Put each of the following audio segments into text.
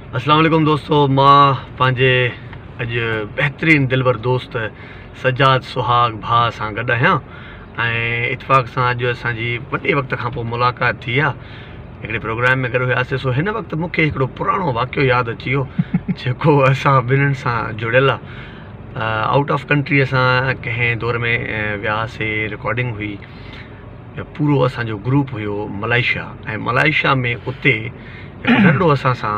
अस्सलाम वालेकुम दोस्तों, मां पंहिंजे अॼु बहितरीन दिलबर दोस्त सजाद सुहाग भाउ सां गॾु आहियां ऐं इतफ़ाक़ सां अॼु असांजी वॾे वक़्त खां पोइ मुलाक़ात थी आहे। हिकिड़े प्रोग्राम में गॾु हुयासीं। सो हिन वक़्तु मूंखे हिकिड़ो पुराणो वाक़ियो यादि अची वियो जेको असां ॿिन्हिनि सां जुड़ियल आहे। आउट ऑफ कंट्री असां कंहिं दौर में वियासीं, रिकॉर्डिंग हुई, पूरो असांजो ग्रुप हुयो मलाइशिया, ऐं मलाइशिया में उते हिकिड़ो नंढो असां सां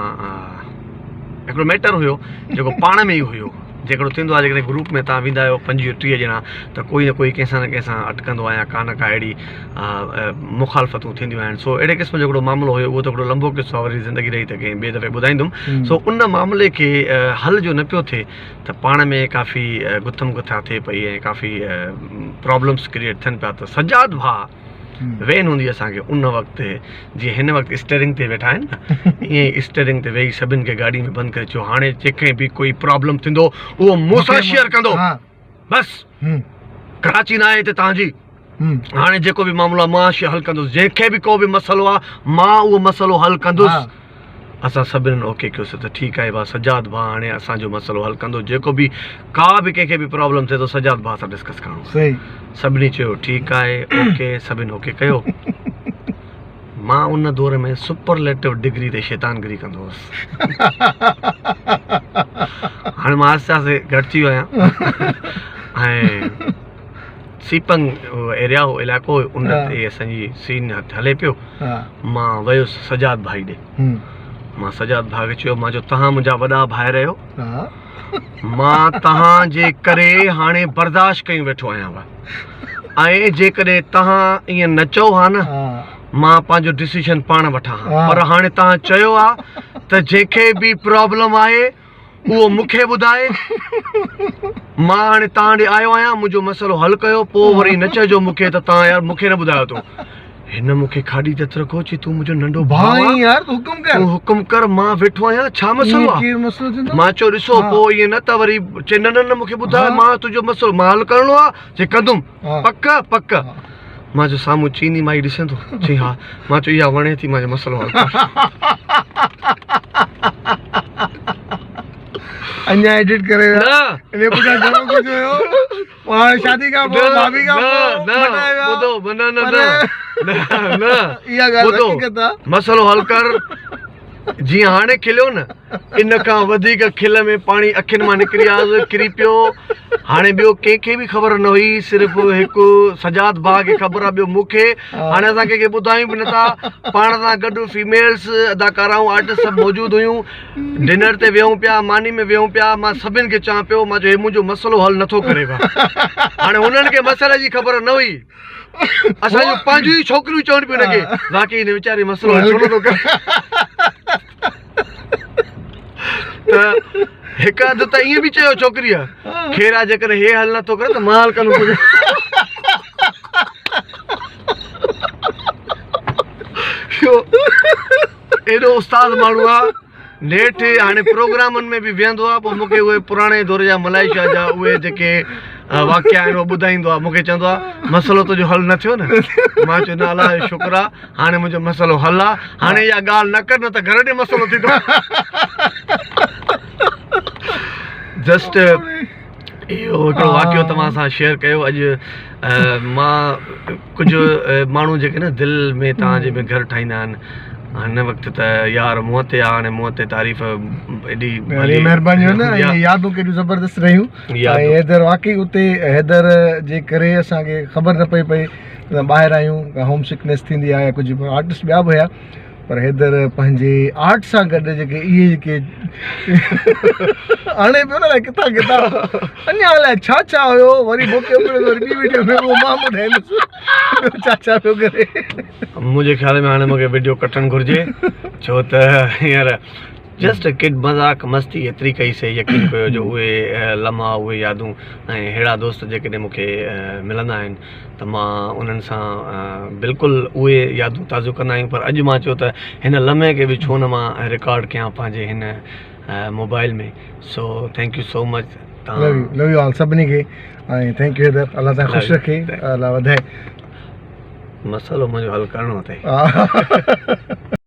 हिकिड़ो मैटर हुयो जेको पाण में ई हुयो। जेकॾहिं थींदो आहे जेकॾहिं ग्रुप में तव्हां वेंदा आहियो 25-30 ॼणा त कोई न कोई कंहिंसां न कंहिंसां अटकंदो आहे या का न का अहिड़ी मुखालफ़तूं थींदियूं आहिनि। सो अहिड़े क़िस्म जो हिकिड़ो मामिलो हुयो। उहो त हिकिड़ो लंबो किस्सो आहे, वरी ज़िंदगी रही त कंहिं ॿिए दफ़े ॿुधाईंदुमि। सो उन मामले खे हल जो न पियो थिए त पाण में काफ़ी गुथम गुथा थिए पई ऐं काफ़ी प्रॉब्लम्स क्रिएट थियनि पिया। त सजाद भाउ वेन हूंदी असांखे उन वक़्तु, जीअं हिन वक़्तु स्टेरिंग ते वेठा आहिनि न, ईअं ई स्टेरिंग ते वेही सभिनि खे गाॾी में बंदि करे चयो हाणे जंहिंखे बि कोई प्रॉब्लम थींदो उहो मूंसां शेयर कंदो, बसि कराची न आहे हिते तव्हांजी, हाणे जेको बि मामिलो आहे मां हल कंदुसि, जंहिंखे बि को बि मसइलो आहे मां उहो मसइलो हल कंदुसि। असां सभिनीनि ओके कयोसीं त ठीकु आहे भाउ, सजाद भाउ हाणे असांजो मसइलो हल कंदो, जेको बि का बि कंहिंखे बि प्रॉब्लम थिए थो सजाद भाउ सां डिस्कस करिणो। सभिनी चयो ठीकु आहे, ओके, सभिनी ओके कयो। मां उन दौर में सुपरलेटिव डिग्री ते शैतानगिरी कंदो हुउसि। हाणे मां आस्ते आस्ते घटिजी वियो आहियां ऐं सीपंग एरिया हो, इलाइक़ो हुयो, उन ते असांजी सीन हले पियो। मां वियुसि सजाद भाई ॾे। मां सजाद भाउ खे चयो, मां चयो तव्हां मुंहिंजा वॾा भाइर आहियो, मां तव्हांजे करे हाणे बर्दाश्त कयूं वेठो आहियां, ऐं जेकॾहिं तव्हां ईअं न चओ हा न मां पंहिंजो डिसीजन पाण वठां हा, पर हाणे तव्हां चयो आहे त जंहिंखे बि प्रॉब्लम आहे उहो मूंखे ॿुधाए, मां हाणे तव्हां ॾे आयो आहियां, मुंहिंजो मसइलो हल कयो, पोइ वरी न चइजो मूंखे त तव्हां यार मूंखे न ॿुधायो अथऊं। हिन मूंखे खाड़ी ते रखो, चई तूं मुंहिंजो नंढो भाउ यार, तूं हुकुम कर, मां वेठो आहियां, छा मसइलो आहे? मां चयो ॾिसो पोइ ईअं न त वरी चए न न मूंखे ॿुधाए, मां तुंहिंजो मसइलो मां हल करिणो आहे, चई कंदुमि, पक पक। मां चयो साम्हूं चीनी माई ॾिसे थो, चई हा। मां चयो इहा वणे थी, मुंहिंजो मसइलो हल कर। अञा एडिट करे इन पुठियां घणो कुझु हुयो। हाणे शादी खां पोइ भाभी खां पोइ मसइलो हल कर। जीअं हाणे खिलियो न, इन खां वधीक खिल में पाणी अखियुनि मां निकिरी आयो, किरी पियो। हाणे ॿियो कंहिंखे बि ख़बर न हुई, सिर्फ़ु हिकु सजाद भाउ खे ख़बर आहे, ॿियो मूंखे। हाणे असां कंहिंखे ॿुधायूं बि नथा, पाण सां गॾु फीमेल्स अदाकाराऊं आर्टिस्ट सभु मौजूदु हुयूं, डिनर ते वियूं पिया, मानी में वियूं पिया। मां सभिनि खे चवां पियो, मां चयो हे मुंहिंजो मसइलो हल नथो करे। हाणे हुननि खे मसइले जी ख़बर न हुई, असांजो पंहिंजूं ई छोकिरियूं चवनि पियूं हुनखे बाक़ी हिन वीचारी मसइलो हल छो नथो करे। त हिकु अधु त ईअं बि चयो छोकिरीअ, ख़ैर आहे जेकॾहिं हे हल नथो करे त मां हल कंदुमि। एॾो उस्ताद माण्हू आहे, नेठि हाणे प्रोग्रामनि में बि वेहंदो आहे, पोइ मूंखे उहे पुराणे दौर जा मलाइशिया जा उहे जेके वाक़िया आहिनि उहो ॿुधाईंदो आहे। मूंखे चवंदो आहे मसइलो तुंहिंजो हल न थियो न? मां चयो न, अलाह जो शुक्र आहे, हाणे मुंहिंजो मसइलो हल आहे, हाणे इहा ॻाल्हि न कर न त घर ॾे मसइलो थींदो। जस्ट इहो हिकिड़ो वाक़ियो तव्हां सां शेयर कयो। अॼु मां कुझु माण्हू जेके न दिलि में तव्हांजे में घर ठाहींदा आहिनि, हिन वक़्तु त यार मुंहं ते आहे, हाणे मुंहं ते तारीफ़ एॾी महिरबानी हो न, यादूं केॾियूं ज़बरदस्त रहियूं। हैदर वाकई उते हैदर जे करे असांखे ख़बर न पई ॿाहिरि आहियूं, होम सिकनेस थींदी आहे, कुझु आर्टिस्ट ॿिया बि हुया, पर हैदर पंहिंजे आर्ट सां गॾु जेके इहे जेके हाणे पियो न किथां किथां अञा अलाए छा छा हुयो, वरी मूंखे वरी ॿी वीडियो में उहो मां ॿुधाईंदुसि छा छा पियो करे। मुंहिंजे ख़्याल में हाणे मूंखे वीडियो कटणु घुरिजे, छो त हींअर जस्ट किड मज़ाक मस्ती एतिरी कईसीं, यकीन कयो जो उहे लम्हा, उहे यादूं ऐं अहिड़ा दोस्त जेकॾहिं मूंखे मिलंदा आहिनि त मां उन्हनि सां बिल्कुलु उहे यादूं ताज़ो कंदा आहियूं। पर अॼु मां चयो त हिन लम्हे खे बि छो न मां रिकॉर्ड कयां पंहिंजे हिन मोबाइल में। So thank you so much, love U all सभिनी खे, ऐं थैंक यू हैदर, अलाह तां ख़ुशि रखे, अलाह वधाए। मसइलो मुंहिंजो हल करिणो अथई।